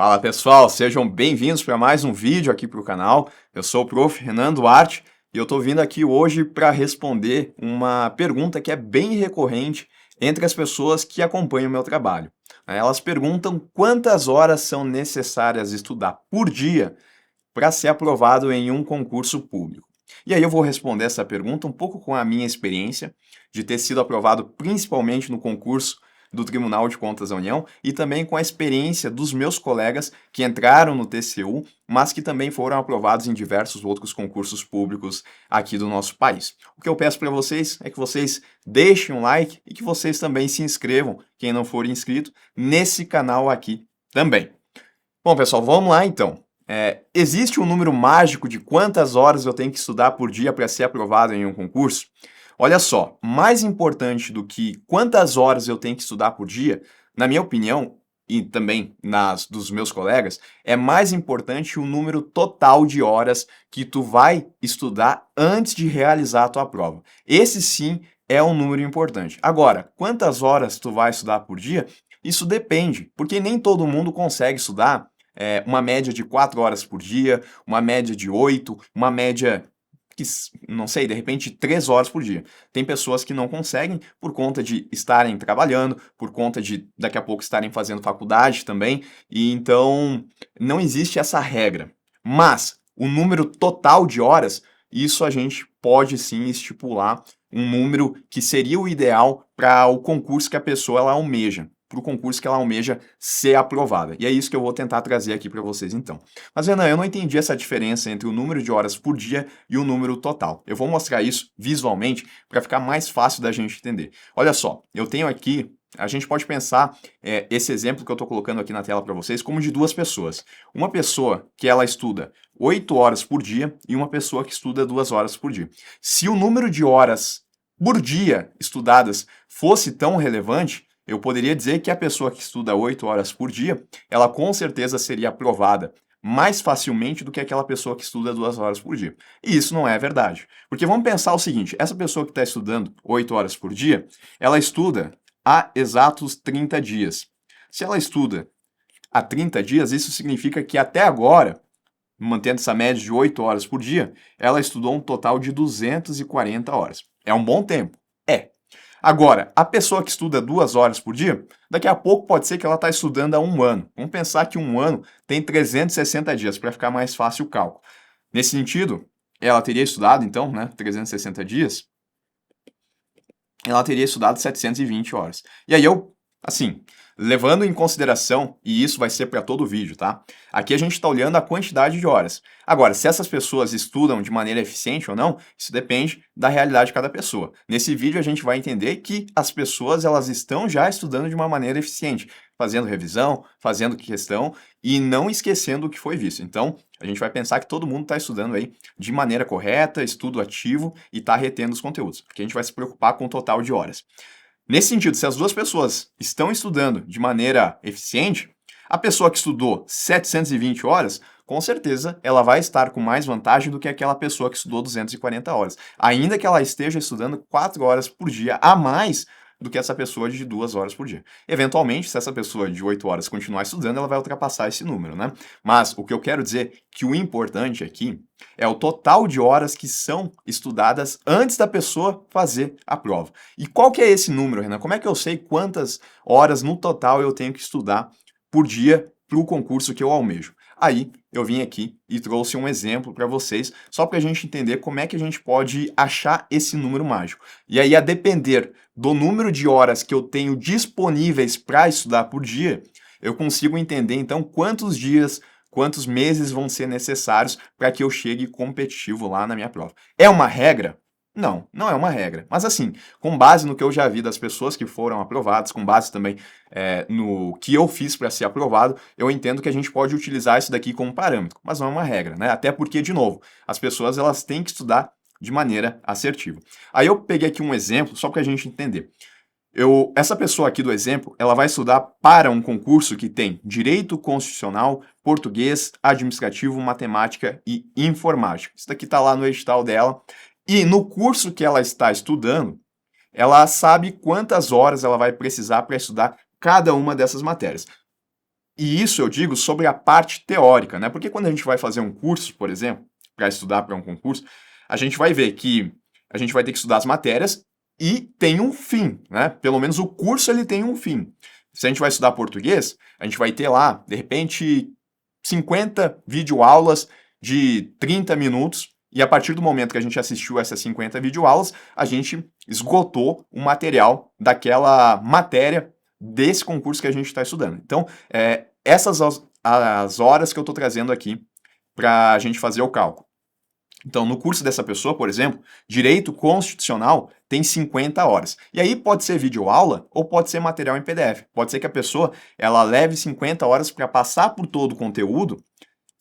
Fala pessoal, sejam bem-vindos para mais um vídeo aqui para o canal. Eu sou o Prof. Renan Duarte e eu estou vindo aqui hoje para responder uma pergunta que é bem recorrente entre as pessoas que acompanham o meu trabalho. Elas perguntam quantas horas são necessárias estudar por dia para ser aprovado em um concurso público. E aí eu vou responder essa pergunta um pouco com a minha experiência de ter sido aprovado principalmente no concurso do Tribunal de Contas da União e também com a experiência dos meus colegas que entraram no TCU, mas que também foram aprovados em diversos outros concursos públicos aqui do nosso país. O que eu peço para vocês é que vocês deixem um like e que vocês também se inscrevam, quem não for inscrito, nesse canal aqui também. Bom, pessoal, vamos lá então. Existe um número mágico de quantas horas eu tenho que estudar por dia para ser aprovado em um concurso? Olha só, mais importante do que quantas horas eu tenho que estudar por dia, na minha opinião, e também nas dos meus colegas, é mais importante o número total de horas que tu vai estudar antes de realizar a tua prova. Esse sim é um número importante. Agora, quantas horas tu vai estudar por dia? Isso depende, porque nem todo mundo consegue estudar uma média de 4 horas por dia, uma média de 8, uma média que, não sei, de repente 3 horas por dia. Tem pessoas que não conseguem por conta de estarem trabalhando, por conta de daqui a pouco estarem fazendo faculdade também, e então não existe essa regra. Mas o número total de horas, isso a gente pode sim estipular um número que seria o ideal para o concurso que a pessoa ela almeja, para o concurso que ela almeja ser aprovada. E é isso que eu vou tentar trazer aqui para vocês então. Mas Renan, eu não entendi essa diferença entre o número de horas por dia e o número total. Eu vou mostrar isso visualmente para ficar mais fácil da gente entender. Olha só, eu tenho aqui, a gente pode pensar esse exemplo que eu estou colocando aqui na tela para vocês como de duas pessoas. Uma pessoa que ela estuda 8 horas por dia e uma pessoa que estuda 2 horas por dia. Se o número de horas por dia estudadas fosse tão relevante, eu poderia dizer que a pessoa que estuda 8 horas por dia, ela com certeza seria aprovada mais facilmente do que aquela pessoa que estuda 2 horas por dia. E isso não é verdade. Porque vamos pensar o seguinte, essa pessoa que está estudando 8 horas por dia, ela estuda há exatos 30 dias. Se ela estuda há 30 dias, isso significa que até agora, mantendo essa média de 8 horas por dia, ela estudou um total de 240 horas. É um bom tempo? É. Agora, a pessoa que estuda 2 horas por dia, daqui a pouco pode ser que ela está estudando há um ano. Vamos pensar que um ano tem 360 dias, para ficar mais fácil o cálculo. Nesse sentido, ela teria estudado, então, 360 dias, ela teria estudado 720 horas. E aí assim, levando em consideração, e isso vai ser para todo o vídeo, tá? Aqui a gente está olhando a quantidade de horas. Agora, se essas pessoas estudam de maneira eficiente ou não, isso depende da realidade de cada pessoa. Nesse vídeo a gente vai entender que as pessoas elas estão já estudando de uma maneira eficiente, fazendo revisão, fazendo questão e não esquecendo o que foi visto. Então, a gente vai pensar que todo mundo está estudando aí de maneira correta, estudo ativo e está retendo os conteúdos, porque a gente vai se preocupar com o total de horas. Nesse sentido, se as duas pessoas estão estudando de maneira eficiente, a pessoa que estudou 720 horas, com certeza ela vai estar com mais vantagem do que aquela pessoa que estudou 240 horas, ainda que ela esteja estudando 4 horas por dia a mais do que essa pessoa de 2 horas por dia. Eventualmente, se essa pessoa de 8 horas continuar estudando, ela vai ultrapassar esse número, né? Mas o que eu quero dizer é que o importante aqui é o total de horas que são estudadas antes da pessoa fazer a prova. E qual que é esse número, Renan? Como é que eu sei quantas horas no total eu tenho que estudar por dia para o concurso que eu almejo? Aí eu vim aqui e trouxe um exemplo para vocês, só para a gente entender como é que a gente pode achar esse número mágico. E aí, a depender do número de horas que eu tenho disponíveis para estudar por dia, eu consigo entender então quantos dias, quantos meses vão ser necessários para que eu chegue competitivo lá na minha prova. É uma regra? Não, não é uma regra. Mas assim, com base no que eu já vi das pessoas que foram aprovadas, com base também no que eu fiz para ser aprovado, eu entendo que a gente pode utilizar isso daqui como parâmetro, mas não é uma regra, né? Até porque, de novo, as pessoas elas têm que estudar de maneira assertiva. Aí eu peguei aqui um exemplo só para a gente entender. Essa pessoa aqui do exemplo, ela vai estudar para um concurso que tem Direito Constitucional, Português, Administrativo, Matemática e Informática. Isso daqui está lá no edital dela. E no curso que ela está estudando, ela sabe quantas horas ela vai precisar para estudar cada uma dessas matérias. E isso eu digo sobre a parte teórica, né? Porque quando a gente vai fazer um curso, por exemplo, para estudar para um concurso, a gente vai ver que a gente vai ter que estudar as matérias e tem um fim, né? Pelo menos o curso ele tem um fim. Se a gente vai estudar português, a gente vai ter lá, de repente, 50 videoaulas de 30 minutos, e a partir do momento que a gente assistiu essas 50 videoaulas, a gente esgotou o material daquela matéria desse concurso que a gente está estudando. Então, essas as horas que eu estou trazendo aqui para a gente fazer o cálculo. Então, no curso dessa pessoa, por exemplo, Direito Constitucional tem 50 horas. E aí pode ser videoaula ou pode ser material em PDF. Pode ser que a pessoa ela leve 50 horas para passar por todo o conteúdo,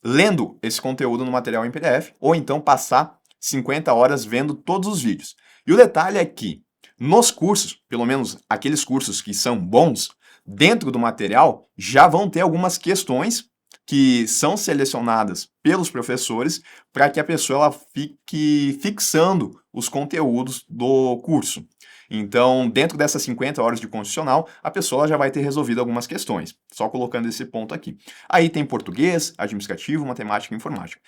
lendo esse conteúdo no material em PDF, ou então passar 50 horas vendo todos os vídeos. E o detalhe é que nos cursos, pelo menos aqueles cursos que são bons, dentro do material já vão ter algumas questões que são selecionadas pelos professores para que a pessoa ela fique fixando os conteúdos do curso. Então, dentro dessas 50 horas de constitucional, a pessoa já vai ter resolvido algumas questões, só colocando esse ponto aqui. Aí tem português, administrativo, matemática e informática.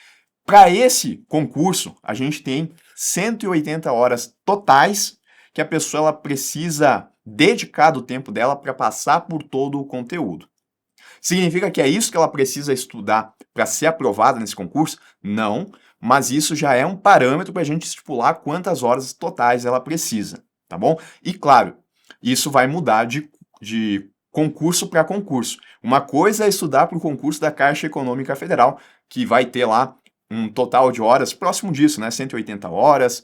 Para esse concurso, a gente tem 180 horas totais que a pessoa ela precisa dedicar do tempo dela para passar por todo o conteúdo. Significa que é isso que ela precisa estudar para ser aprovada nesse concurso? Não, mas isso já é um parâmetro para a gente estipular quantas horas totais ela precisa, tá bom? E claro, isso vai mudar de concurso para concurso. Uma coisa é estudar para o concurso da Caixa Econômica Federal, que vai ter lá um total de horas próximo disso, né? 180 horas,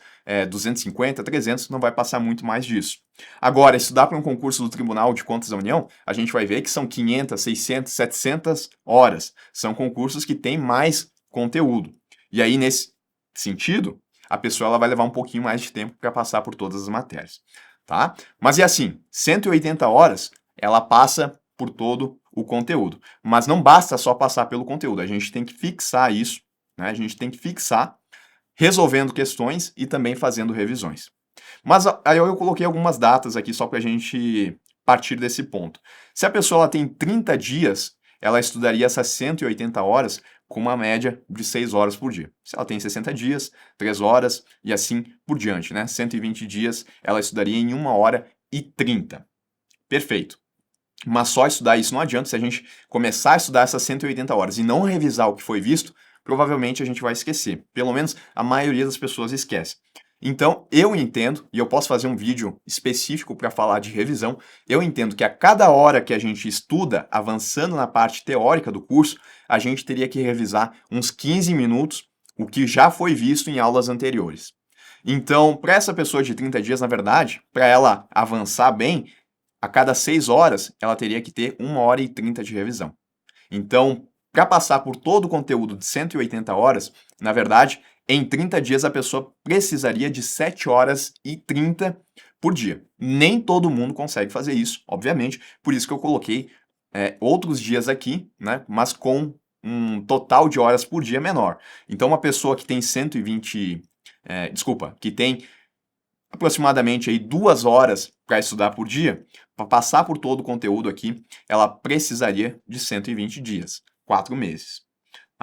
250, 300, não vai passar muito mais disso. Agora, estudar para um concurso do Tribunal de Contas da União, a gente vai ver que são 500, 600, 700 horas. São concursos que têm mais conteúdo. E aí, nesse sentido, a pessoa ela vai levar um pouquinho mais de tempo para passar por todas as matérias, tá? Mas é assim, 180 horas, ela passa por todo o conteúdo. Mas não basta só passar pelo conteúdo, a gente tem que fixar isso, né? A gente tem que fixar resolvendo questões e também fazendo revisões. Mas aí eu coloquei algumas datas aqui só para a gente partir desse ponto. Se a pessoa ela tem 30 dias, ela estudaria essas 180 horas com uma média de 6 horas por dia. Se ela tem 60 dias, 3 horas e assim por diante, né? 120 dias, ela estudaria em 1 hora e 30. Perfeito. Mas só estudar isso não adianta. Se a gente começar a estudar essas 180 horas e não revisar o que foi visto, provavelmente a gente vai esquecer. Pelo menos a maioria das pessoas esquece. Então, eu entendo, e eu posso fazer um vídeo específico para falar de revisão, eu entendo que a cada hora que a gente estuda, avançando na parte teórica do curso, a gente teria que revisar uns 15 minutos, o que já foi visto em aulas anteriores. Então, para essa pessoa de 30 dias, na verdade, para ela avançar bem, a cada 6 horas, ela teria que ter 1 hora e 30 de revisão. Então, para passar por todo o conteúdo de 180 horas, na verdade, em 30 dias a pessoa precisaria de 7 horas e 30 por dia. Nem todo mundo consegue fazer isso, obviamente, por isso que eu coloquei outros dias aqui, né, mas com um total de horas por dia menor. Então, uma pessoa que tem que tem aproximadamente aí 2 horas para estudar por dia, para passar por todo o conteúdo aqui, ela precisaria de 120 dias, 4 meses.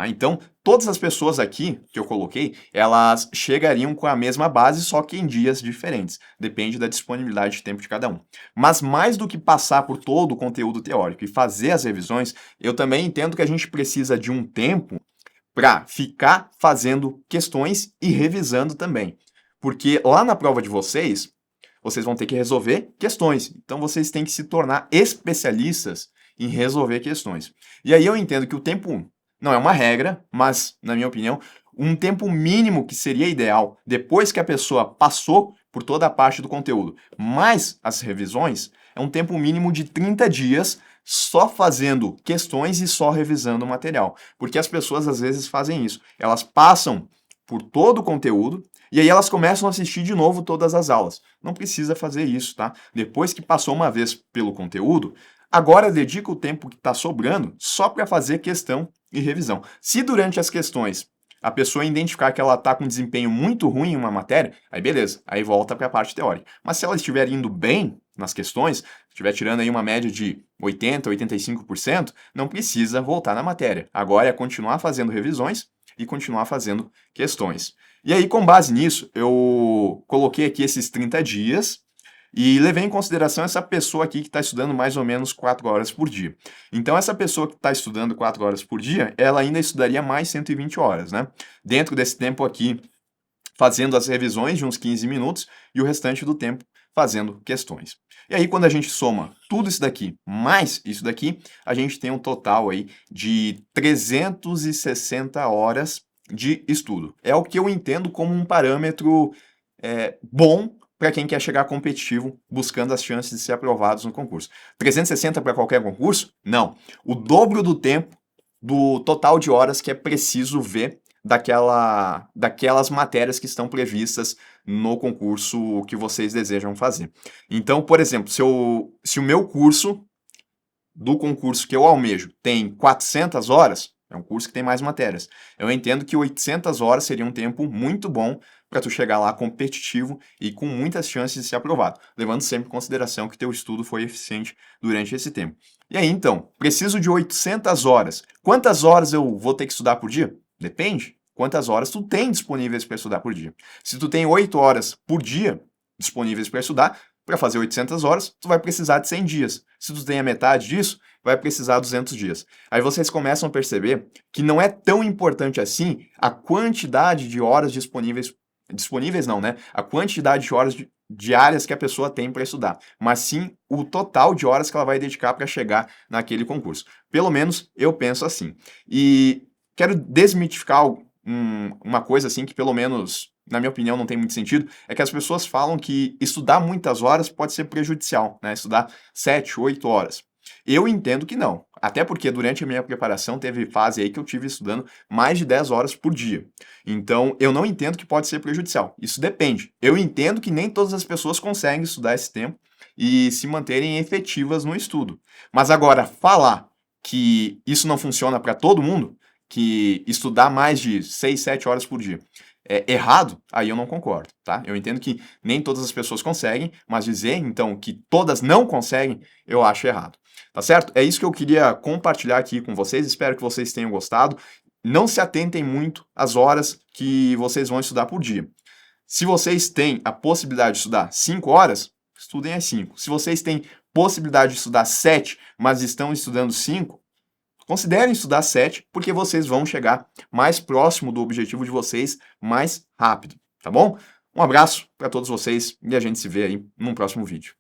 Então, todas as pessoas aqui que eu coloquei, elas chegariam com a mesma base, só que em dias diferentes. Depende da disponibilidade de tempo de cada um. Mas mais do que passar por todo o conteúdo teórico e fazer as revisões, eu também entendo que a gente precisa de um tempo para ficar fazendo questões e revisando também. Porque lá na prova de vocês vão ter que resolver questões. Então, vocês têm que se tornar especialistas em resolver questões. E aí eu entendo que o tempo não é uma regra, mas, na minha opinião, um tempo mínimo que seria ideal, depois que a pessoa passou por toda a parte do conteúdo, mais as revisões, é um tempo mínimo de 30 dias só fazendo questões e só revisando o material. Porque as pessoas, às vezes, fazem isso. Elas passam por todo o conteúdo e aí elas começam a assistir de novo todas as aulas. Não precisa fazer isso, tá? Depois que passou uma vez pelo conteúdo, agora dedica o tempo que está sobrando só para fazer questão e revisão. Se durante as questões a pessoa identificar que ela está com um desempenho muito ruim em uma matéria, aí beleza, aí volta para a parte teórica. Mas se ela estiver indo bem, nas questões, se estiver tirando aí uma média de 80%, 85%, não precisa voltar na matéria. Agora é continuar fazendo revisões e continuar fazendo questões. E aí, com base nisso, eu coloquei aqui esses 30 dias e levei em consideração essa pessoa aqui que está estudando mais ou menos 4 horas por dia. Então, essa pessoa que está estudando 4 horas por dia, ela ainda estudaria mais 120 horas, né? Dentro desse tempo aqui, fazendo as revisões de uns 15 minutos e o restante do tempo fazendo questões. E aí, quando a gente soma tudo isso daqui mais isso daqui, a gente tem um total aí de 360 horas de estudo. É o que eu entendo como um parâmetro bom para quem quer chegar competitivo buscando as chances de ser aprovados no concurso. 360 para qualquer concurso? Não. O dobro do tempo do total de horas que é preciso ver daquelas matérias que estão previstas no concurso que vocês desejam fazer. Então, por exemplo, se o meu curso do concurso que eu almejo tem 400 horas, é um curso que tem mais matérias. Eu entendo que 800 horas seria um tempo muito bom para tu chegar lá competitivo e com muitas chances de ser aprovado, levando sempre em consideração que teu estudo foi eficiente durante esse tempo. E aí, então, preciso de 800 horas. Quantas horas eu vou ter que estudar por dia? Depende. Quantas horas tu tem disponíveis para estudar por dia. Se tu tem 8 horas por dia disponíveis para estudar, para fazer 800 horas, tu vai precisar de 100 dias. Se tu tem a metade disso, vai precisar de 200 dias. Aí vocês começam a perceber que não é tão importante assim a quantidade de horas disponíveis não, né? A quantidade de horas diárias que a pessoa tem para estudar, mas sim o total de horas que ela vai dedicar para chegar naquele concurso. Pelo menos eu penso assim. E quero desmitificar uma coisa assim que pelo menos na minha opinião não tem muito sentido, é que as pessoas falam que estudar muitas horas pode ser prejudicial, né? Estudar 7, 8 horas. Eu entendo que não, até porque durante a minha preparação teve fase aí que eu tive estudando mais de 10 horas por dia. Então, eu não entendo que pode ser prejudicial. Isso depende. Eu entendo que nem todas as pessoas conseguem estudar esse tempo e se manterem efetivas no estudo. Mas agora, falar que isso não funciona para todo mundo, que estudar mais de 6, 7 horas por dia errado, aí eu não concordo, tá? Eu entendo que nem todas as pessoas conseguem, mas dizer, então, que todas não conseguem, eu acho errado, tá certo? É isso que eu queria compartilhar aqui com vocês, espero que vocês tenham gostado. Não se atentem muito às horas que vocês vão estudar por dia. Se vocês têm a possibilidade de estudar 5 horas, estudem as 5. Se vocês têm possibilidade de estudar 7, mas estão estudando 5, considerem estudar 7, porque vocês vão chegar mais próximo do objetivo de vocês mais rápido, tá bom? Um abraço para todos vocês e a gente se vê aí num próximo vídeo.